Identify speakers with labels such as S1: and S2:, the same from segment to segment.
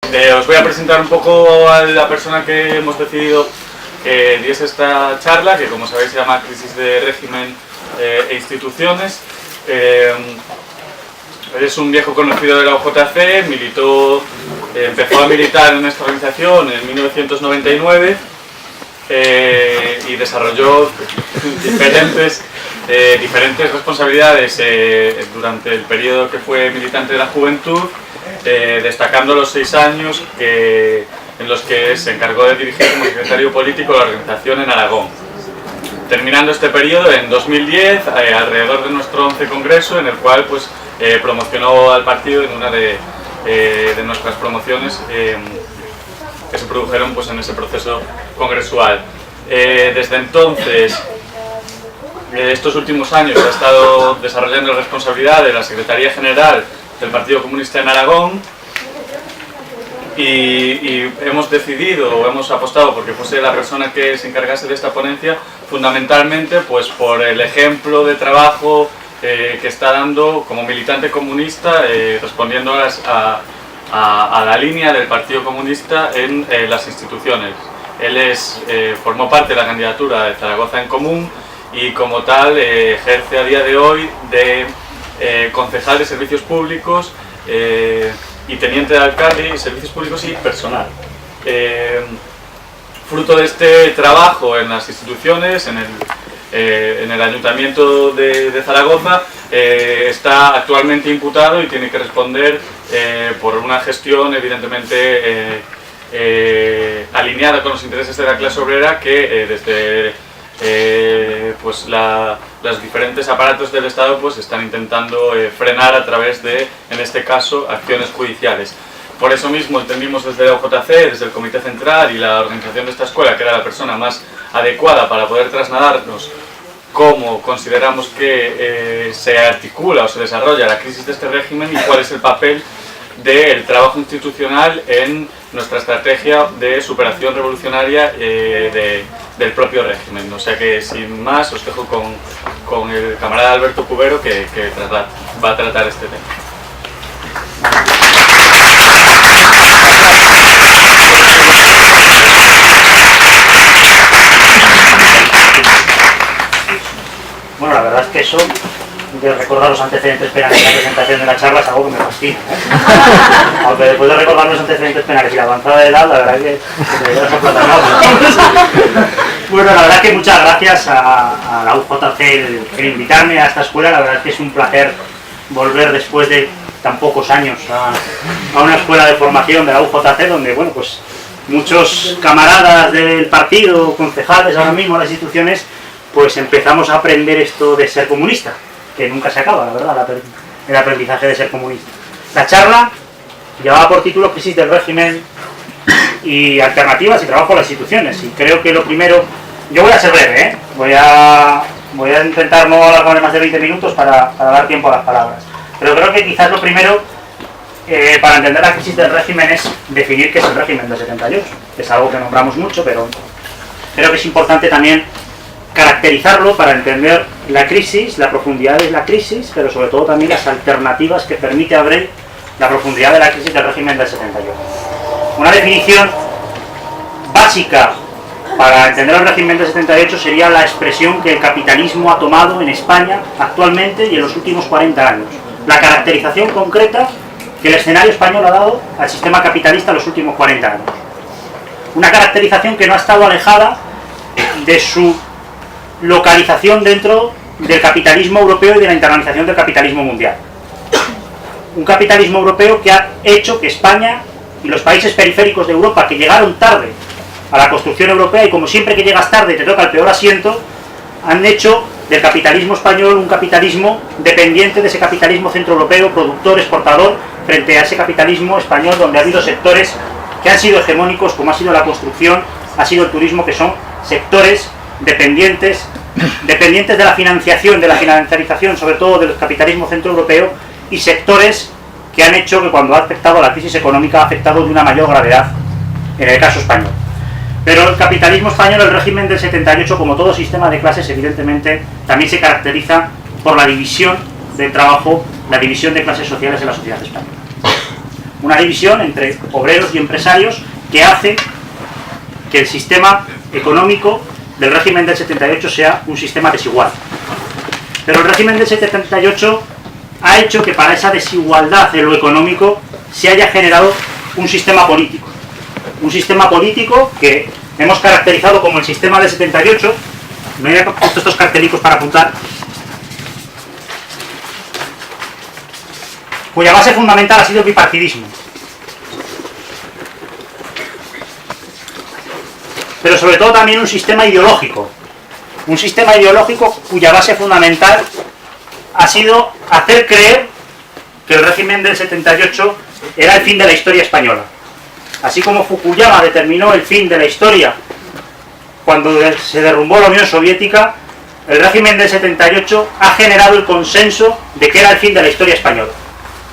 S1: Os voy a presentar un poco a la persona que hemos decidido que diese esta charla, que como sabéis se llama Crisis de Régimen e Instituciones. Es un viejo conocido de la UJC, empezó a militar en esta organización en 1999 y desarrolló diferentes responsabilidades durante el periodo que fue militante de la juventud, destacando los 6 años en los que se encargó de dirigir como secretario político la organización en Aragón. Terminando este periodo en 2010, alrededor de nuestro 11 congreso, en el cual pues, promocionó al partido en una de nuestras promociones que se produjeron pues, en ese proceso congresual. Desde entonces, estos últimos años, ha estado desarrollando la responsabilidad de la Secretaría General del Partido Comunista en Aragón y hemos decidido, o hemos apostado porque fuese la persona que se encargase de esta ponencia, fundamentalmente pues, por el ejemplo de trabajo que está dando como militante comunista, respondiendo a la línea del Partido Comunista en las instituciones. Él formó parte de la candidatura de Zaragoza en Común y como tal ejerce a día de hoy de concejal de servicios públicos y teniente de alcalde y servicios públicos y personal. Fruto de este trabajo en las instituciones, en el Ayuntamiento de Zaragoza, está actualmente imputado y tiene que responder por una gestión evidentemente alineada con los intereses de la clase obrera que desde pues los diferentes aparatos del Estado pues están intentando frenar a través de, en este caso, acciones judiciales. Por eso mismo entendimos desde la UJC, desde el Comité Central y la organización de esta escuela, que era la persona más adecuada para poder trasladarnos cómo consideramos que se articula o se desarrolla la crisis de este régimen y cuál es el papel del trabajo institucional en nuestra estrategia de superación revolucionaria del propio régimen. O sea que sin más os dejo con el camarada Alberto Cubero que va a tratar este tema.
S2: Bueno, la verdad es que eso de recordar los antecedentes penales en la presentación de la charla es algo que me fascina, ¿eh? Aunque después de recordar los antecedentes penales y la avanzada de edad, la verdad es que me llevas a platanado. Bueno, la verdad es que muchas gracias a la UJC el invitarme a esta escuela. La verdad es que es un placer volver después de tan pocos años a una escuela de formación de la UJC, donde, bueno, pues muchos camaradas del partido, concejales ahora mismo en las instituciones, pues empezamos a aprender esto de ser comunista, que nunca se acaba, la verdad, el aprendizaje de ser comunista. La charla llevaba por título Crisis del Régimen y Alternativas y Trabajo en las Instituciones, y creo que lo primero, yo voy a ser breve, ¿eh? Voy a intentar no alargarme más de 20 minutos para dar tiempo a las palabras, pero creo que quizás lo primero para entender la crisis del régimen es definir qué es el régimen del 78, que es algo que nombramos mucho, pero creo que es importante también caracterizarlo para entender la crisis, la profundidad de la crisis, pero sobre todo también las alternativas que permite abrir la profundidad de la crisis del régimen del 78. Una definición básica para entender el régimen del 78 sería la expresión que el capitalismo ha tomado en España actualmente y en los últimos 40 años. La caracterización concreta que el escenario español ha dado al sistema capitalista en los últimos 40 años. Una caracterización que no ha estado alejada de su localización dentro del capitalismo europeo y de la internalización del capitalismo mundial. Un capitalismo europeo que ha hecho que España y los países periféricos de Europa, que llegaron tarde a la construcción europea, y como siempre que llegas tarde te toca el peor asiento, han hecho del capitalismo español un capitalismo dependiente de ese capitalismo centroeuropeo, productor, exportador, frente a ese capitalismo español donde ha habido sectores que han sido hegemónicos, como ha sido la construcción, ha sido el turismo, que son sectores dependientes de la financiación, de la financiarización, sobre todo del capitalismo centroeuropeo, y sectores que han hecho que cuando ha afectado la crisis económica ha afectado de una mayor gravedad en el caso español. Pero el capitalismo español, el régimen del 78, como todo sistema de clases, evidentemente también se caracteriza por la división del trabajo, la división de clases sociales en la sociedad española. una división entre obreros y empresarios que hace que el sistema económico del régimen del 78 sea un sistema desigual. Pero el régimen del 78 ha hecho que para esa desigualdad en lo económico se haya generado un sistema político. Un sistema político que hemos caracterizado como el sistema del 78. Me he puesto estos cartelicos para apuntar. Cuya base fundamental ha sido el bipartidismo. Pero sobre todo también un sistema ideológico. Un sistema ideológico cuya base fundamental ha sido hacer creer que el régimen del 78 era el fin de la historia española. Así como Fukuyama determinó el fin de la historia cuando se derrumbó la Unión Soviética, el régimen del 78 ha generado el consenso de que era el fin de la historia española,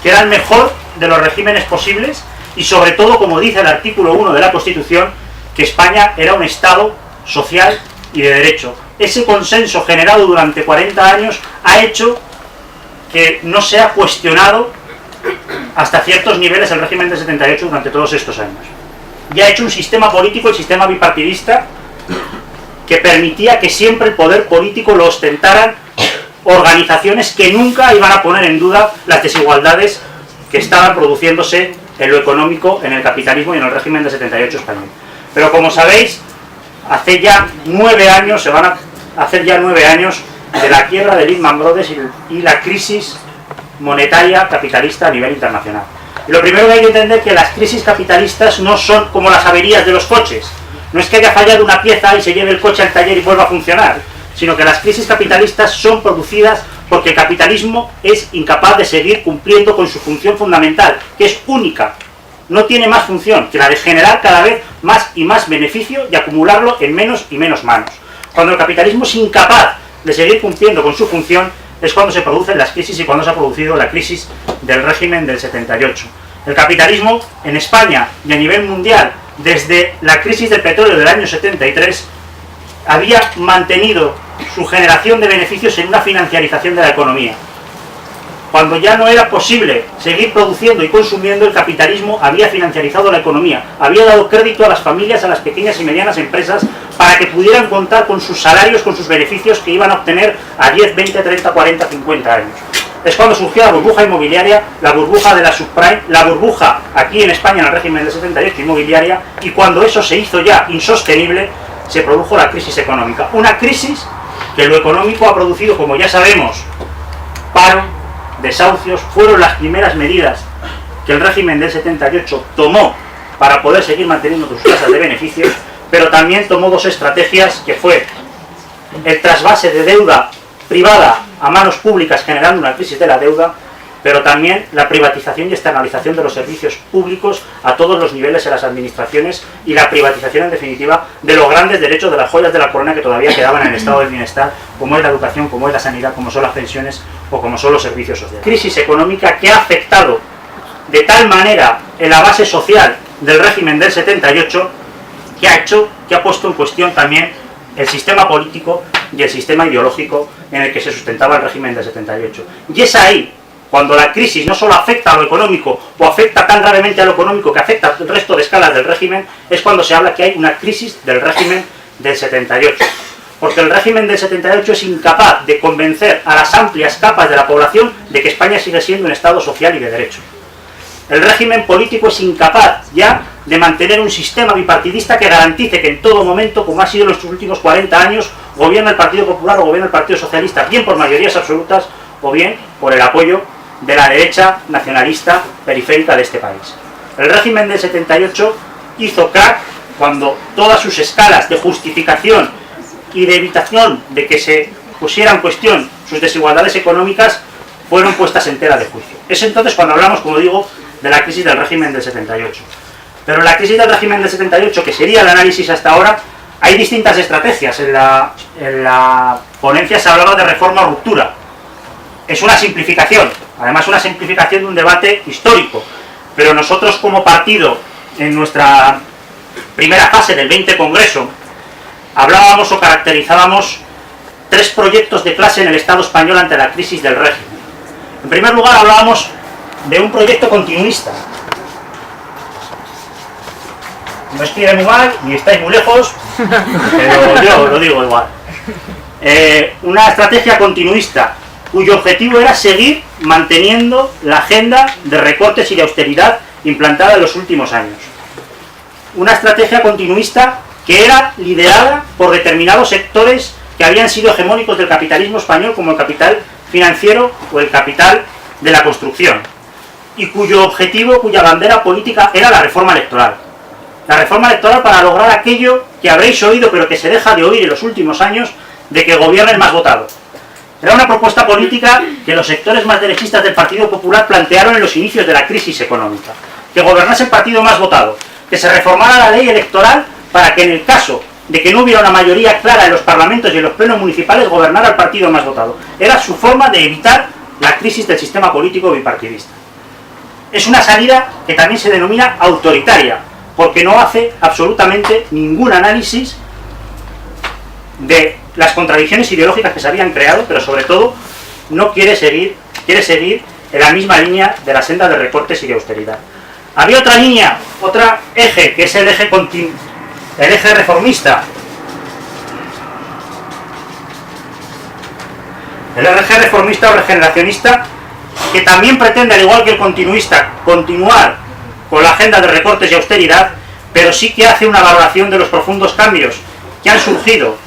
S2: que era el mejor de los regímenes posibles y sobre todo, como dice el artículo 1 de la Constitución, que España era un Estado social y de derecho. Ese consenso generado durante 40 años ha hecho que no se ha cuestionado hasta ciertos niveles el régimen del 78 durante todos estos años. Y ha hecho un sistema político, el sistema bipartidista, que permitía que siempre el poder político lo ostentaran organizaciones que nunca iban a poner en duda las desigualdades que estaban produciéndose en lo económico, en el capitalismo y en el régimen del 78 español. Pero como sabéis, hace ya 9 años, se van a hacer ya 9 años de la quiebra de Lehman Brothers y la crisis monetaria capitalista a nivel internacional. Y lo primero que hay que entender es que las crisis capitalistas no son como las averías de los coches. No es que haya fallado una pieza y se lleve el coche al taller y vuelva a funcionar, sino que las crisis capitalistas son producidas porque el capitalismo es incapaz de seguir cumpliendo con su función fundamental, que es única. No tiene más función que la de generar cada vez más y más beneficio y acumularlo en menos y menos manos. Cuando el capitalismo es incapaz de seguir cumpliendo con su función, es cuando se producen las crisis y cuando se ha producido la crisis del régimen del 78. El capitalismo en España y a nivel mundial, desde la crisis del petróleo del año 73, había mantenido su generación de beneficios en una financiarización de la economía. Cuando ya no era posible seguir produciendo y consumiendo, el capitalismo había financiarizado la economía, había dado crédito a las familias, a las pequeñas y medianas empresas, para que pudieran contar con sus salarios, con sus beneficios que iban a obtener a 10, 20, 30, 40, 50 años. Es cuando surgió la burbuja inmobiliaria, la burbuja de la subprime, la burbuja aquí en España en el régimen del 78 inmobiliaria, y cuando eso se hizo ya insostenible, se produjo la crisis económica. Una crisis que lo económico ha producido, como ya sabemos, paro, desahucios. Fueron las primeras medidas que el régimen del 78 tomó para poder seguir manteniendo sus tasas de beneficios, pero también tomó dos estrategias, que fue el trasvase de deuda privada a manos públicas, generando una crisis de la deuda, pero también la privatización y externalización de los servicios públicos a todos los niveles en las administraciones y la privatización, en definitiva, de los grandes derechos, de las joyas de la corona que todavía quedaban en el estado del bienestar, como es la educación, como es la sanidad, como son las pensiones o como son los servicios sociales. Crisis económica que ha afectado de tal manera en la base social del régimen del 78 que ha puesto en cuestión también el sistema político y el sistema ideológico en el que se sustentaba el régimen del 78. Y es ahí, cuando la crisis no solo afecta a lo económico, o afecta tan gravemente a lo económico que afecta al resto de escalas del régimen, es cuando se habla que hay una crisis del régimen del 78. Porque el régimen del 78 es incapaz de convencer a las amplias capas de la población de que España sigue siendo un Estado social y de derecho. El régimen político es incapaz ya de mantener un sistema bipartidista que garantice que en todo momento, como ha sido en los últimos 40 años, gobierna el Partido Popular o gobierna el Partido Socialista, bien por mayorías absolutas o bien por el apoyo de la derecha nacionalista periférica de este país. El régimen del 78 hizo crack cuando todas sus escalas de justificación y de evitación de que se pusiera en cuestión sus desigualdades económicas fueron puestas en tela de juicio. Es entonces cuando hablamos, como digo, de la crisis del régimen del 78. Pero en la crisis del régimen del 78, que sería el análisis hasta ahora, hay distintas estrategias. En la ponencia se hablaba de reforma o ruptura. Es una simplificación, además una simplificación de un debate histórico. Pero nosotros como partido, en nuestra primera fase del 20 Congreso, hablábamos o caracterizábamos 3 proyectos de clase en el Estado español ante la crisis del régimen. En primer lugar hablábamos de un proyecto continuista, No escriben muy mal, ni estáis muy lejos, pero yo lo digo igual. Una estrategia continuista cuyo objetivo era seguir manteniendo la agenda de recortes y de austeridad implantada en los últimos años. Una estrategia continuista que era liderada por determinados sectores que habían sido hegemónicos del capitalismo español, como el capital financiero o el capital de la construcción, y cuyo objetivo, cuya bandera política era la reforma electoral. La reforma electoral para lograr aquello que habréis oído pero que se deja de oír en los últimos años, de que gobierne el más votado. Era una propuesta política que los sectores más derechistas del Partido Popular plantearon en los inicios de la crisis económica. Que gobernase el partido más votado, que se reformara la ley electoral para que en el caso de que no hubiera una mayoría clara en los parlamentos y en los plenos municipales, gobernara el partido más votado. Era su forma de evitar la crisis del sistema político bipartidista. Es una salida que también se denomina autoritaria, porque no hace absolutamente ningún análisis de las contradicciones ideológicas que se habían creado, pero sobre todo no quiere seguir en la misma línea de la senda de recortes y de austeridad. Había otra línea, otro eje, que es el eje reformista. El eje reformista o regeneracionista, que también pretende, al igual que el continuista, continuar con la agenda de recortes y austeridad, pero sí que hace una valoración de los profundos cambios que han surgido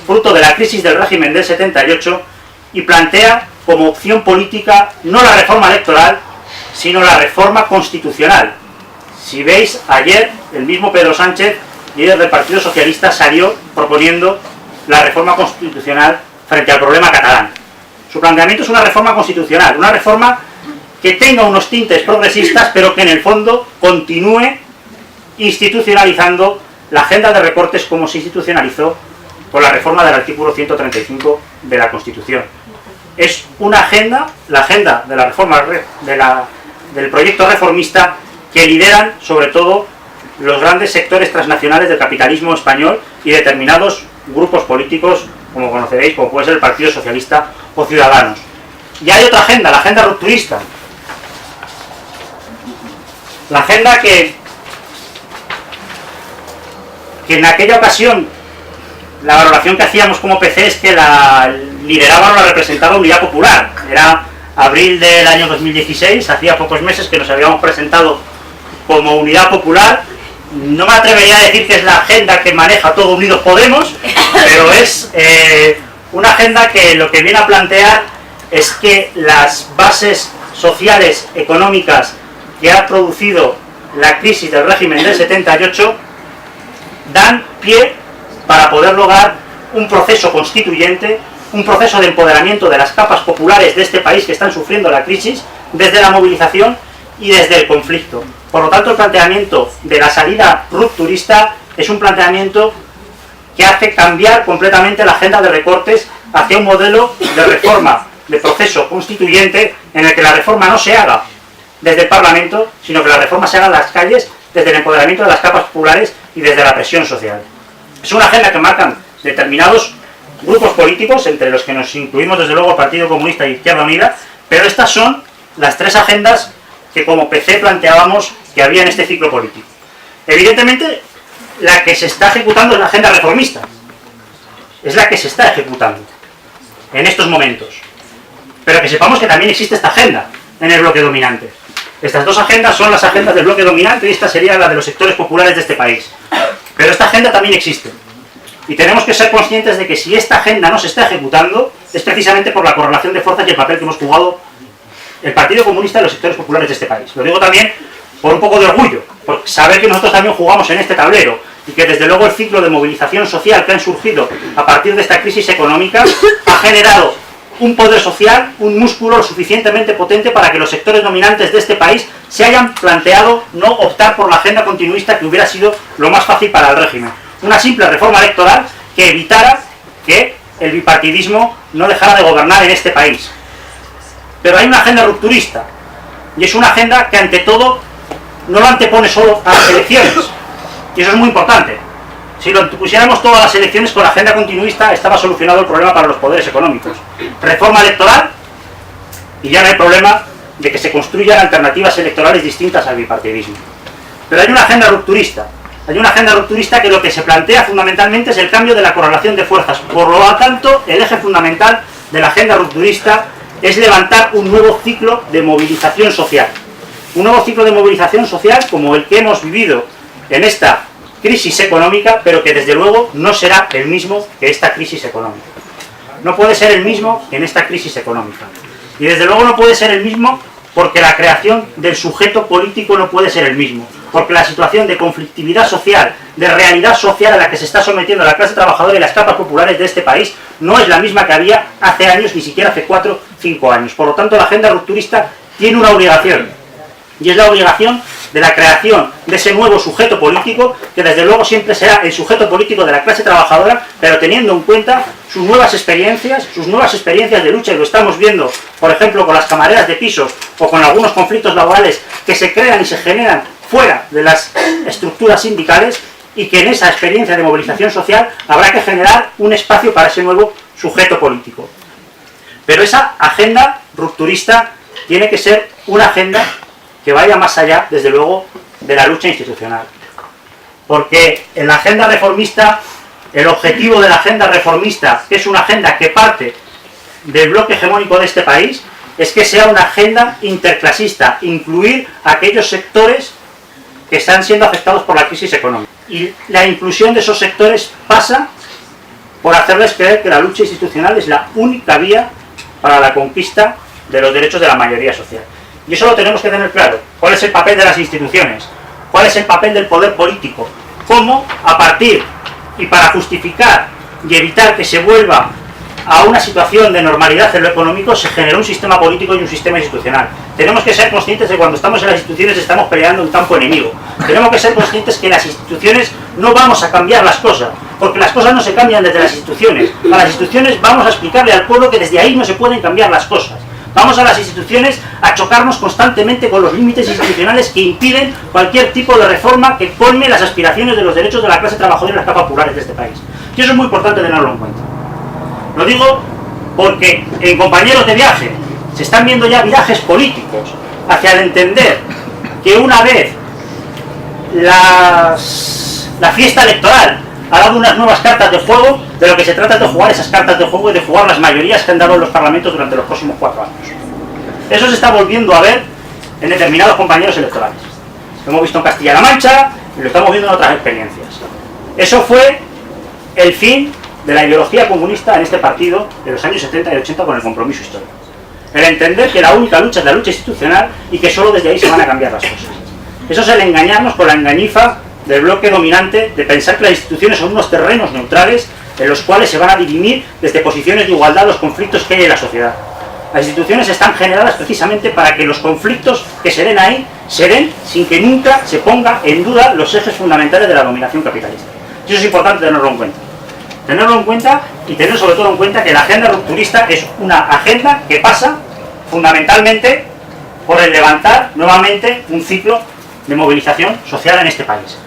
S2: fruto de la crisis del régimen del 78 y plantea como opción política no la reforma electoral, sino la reforma constitucional. Si veis, ayer el mismo Pedro Sánchez, líder del Partido Socialista, salió proponiendo la reforma constitucional frente al problema catalán. Su planteamiento es una reforma constitucional, una reforma que tenga unos tintes progresistas, pero que en el fondo continúe institucionalizando la agenda de recortes como se institucionalizó con la reforma del artículo 135 de la Constitución. Es una agenda, la agenda de la reforma del proyecto reformista, que lideran sobre todo los grandes sectores transnacionales del capitalismo español y determinados grupos políticos, como conoceréis, como puede ser el Partido Socialista o Ciudadanos. Y hay otra agenda, la agenda rupturista. La agenda que en aquella ocasión, la valoración que hacíamos como PC es que la lideraba o la representaba Unidad Popular. Era abril del año 2016, hacía pocos meses que nos habíamos presentado como Unidad Popular. No me atrevería a decir que es la agenda que maneja todo Unidos Podemos, pero es una agenda que lo que viene a plantear es que las bases sociales, económicas que ha producido la crisis del régimen del 78 dan pie para poder lograr un proceso constituyente, un proceso de empoderamiento de las capas populares de este país que están sufriendo la crisis desde la movilización y desde el conflicto. Por lo tanto, el planteamiento de la salida rupturista es un planteamiento que hace cambiar completamente la agenda de recortes hacia un modelo de reforma, de proceso constituyente, en el que la reforma no se haga desde el Parlamento, sino que la reforma se haga en las calles, desde el empoderamiento de las capas populares y desde la presión social. Es una agenda que marcan determinados grupos políticos, entre los que nos incluimos desde luego el Partido Comunista y Izquierda Unida, pero estas son las tres agendas que como PC planteábamos que había en este ciclo político. Evidentemente, la que se está ejecutando es la agenda reformista. Es la que se está ejecutando en estos momentos. Pero que sepamos que también existe esta agenda en el bloque dominante. Estas dos agendas son las agendas del bloque dominante y esta sería la de los sectores populares de este país. Pero esta agenda también existe. Y tenemos que ser conscientes de que si esta agenda no se está ejecutando, es precisamente por la correlación de fuerzas y el papel que hemos jugado el Partido Comunista y los sectores populares de este país. Lo digo también por un poco de orgullo, por saber que nosotros también jugamos en este tablero y que desde luego el ciclo de movilización social que han surgido a partir de esta crisis económica ha generado un poder social, un músculo lo suficientemente potente para que los sectores dominantes de este país se hayan planteado no optar por la agenda continuista, que hubiera sido lo más fácil para el régimen. Una simple reforma electoral que evitara que el bipartidismo no dejara de gobernar en este país. Pero hay una agenda rupturista, y es una agenda que ante todo no lo antepone solo a las elecciones, y eso es muy importante. Si lo pusiéramos todas las elecciones con la agenda continuista, estaba solucionado el problema para los poderes económicos. Reforma electoral, y ya no hay problema de que se construyan alternativas electorales distintas al bipartidismo. Pero hay una agenda rupturista, Hay una agenda rupturista que lo que se plantea fundamentalmente es el cambio de la correlación de fuerzas. Por lo tanto, el eje fundamental de la agenda rupturista es levantar un nuevo ciclo de movilización social. Un nuevo ciclo de movilización social como el que hemos vivido en esta crisis económica, pero que desde luego no será el mismo que esta crisis económica. No puede ser el mismo que en esta crisis económica. Y desde luego no puede ser el mismo porque la creación del sujeto político no puede ser el mismo. Porque la situación de conflictividad social, de realidad social a la que se está sometiendo la clase trabajadora y las capas populares de este país no es la misma que había hace años, ni siquiera hace 4 o 5 años. Por lo tanto, la agenda rupturista tiene una obligación. Y es la obligación de la creación de ese nuevo sujeto político, que desde luego siempre será el sujeto político de la clase trabajadora, pero teniendo en cuenta sus nuevas experiencias de lucha, y lo estamos viendo, por ejemplo, con las camareras de pisos o con algunos conflictos laborales que se crean y se generan fuera de las estructuras sindicales, y que en esa experiencia de movilización social habrá que generar un espacio para ese nuevo sujeto político. Pero esa agenda rupturista tiene que ser una agenda que vaya más allá, desde luego, de la lucha institucional. Porque en la agenda reformista, el objetivo de la agenda reformista, que es una agenda que parte del bloque hegemónico de este país, es que sea una agenda interclasista, incluir a aquellos sectores que están siendo afectados por la crisis económica. Y la inclusión de esos sectores pasa por hacerles creer que la lucha institucional es la única vía para la conquista de los derechos de la mayoría social. Y eso lo tenemos que tener claro. ¿Cuál es el papel de las instituciones? ¿Cuál es el papel del poder político? ¿Cómo, a partir y para justificar y evitar que se vuelva a una situación de normalidad en lo económico, se genera un sistema político y un sistema institucional? Tenemos que ser conscientes de que cuando estamos en las instituciones estamos peleando un campo enemigo. Tenemos que ser conscientes que en las instituciones no vamos a cambiar las cosas, porque las cosas no se cambian desde las instituciones. A las instituciones vamos a explicarle al pueblo que desde ahí no se pueden cambiar las cosas. Vamos a las instituciones a chocarnos constantemente con los límites institucionales que impiden cualquier tipo de reforma que colme las aspiraciones de los derechos de la clase trabajadora y las capas populares de este país. Y eso es muy importante tenerlo en cuenta. Lo digo porque en compañeros de viaje se están viendo ya virajes políticos hacia el entender que una vez la fiesta electoral ha dado unas nuevas cartas de juego, de lo que se trata es de jugar esas cartas de juego y de jugar las mayorías que han dado en los parlamentos durante los próximos 4 años. Eso se está volviendo a ver en determinados compañeros electorales. Lo hemos visto en Castilla-La Mancha y lo estamos viendo en otras experiencias. Eso fue el fin de la ideología comunista en este partido de los años 70 y 80 con el compromiso histórico. El entender que la única lucha es la lucha institucional y que solo desde ahí se van a cambiar las cosas. Eso es el engañarnos con la engañifa del bloque dominante de pensar que las instituciones son unos terrenos neutrales en los cuales se van a dirimir desde posiciones de igualdad los conflictos que hay en la sociedad. Las instituciones están generadas precisamente para que los conflictos que se den ahí se den sin que nunca se ponga en duda los ejes fundamentales de la dominación capitalista. Y eso es importante tenerlo en cuenta. Tenerlo en cuenta y tener sobre todo en cuenta que la agenda rupturista es una agenda que pasa fundamentalmente por el levantar nuevamente un ciclo de movilización social en este país.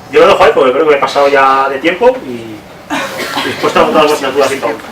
S2: Yo lo dejo ahí porque creo que he pasado ya de tiempo y dispuesto a todas vuestras dudas y preguntas.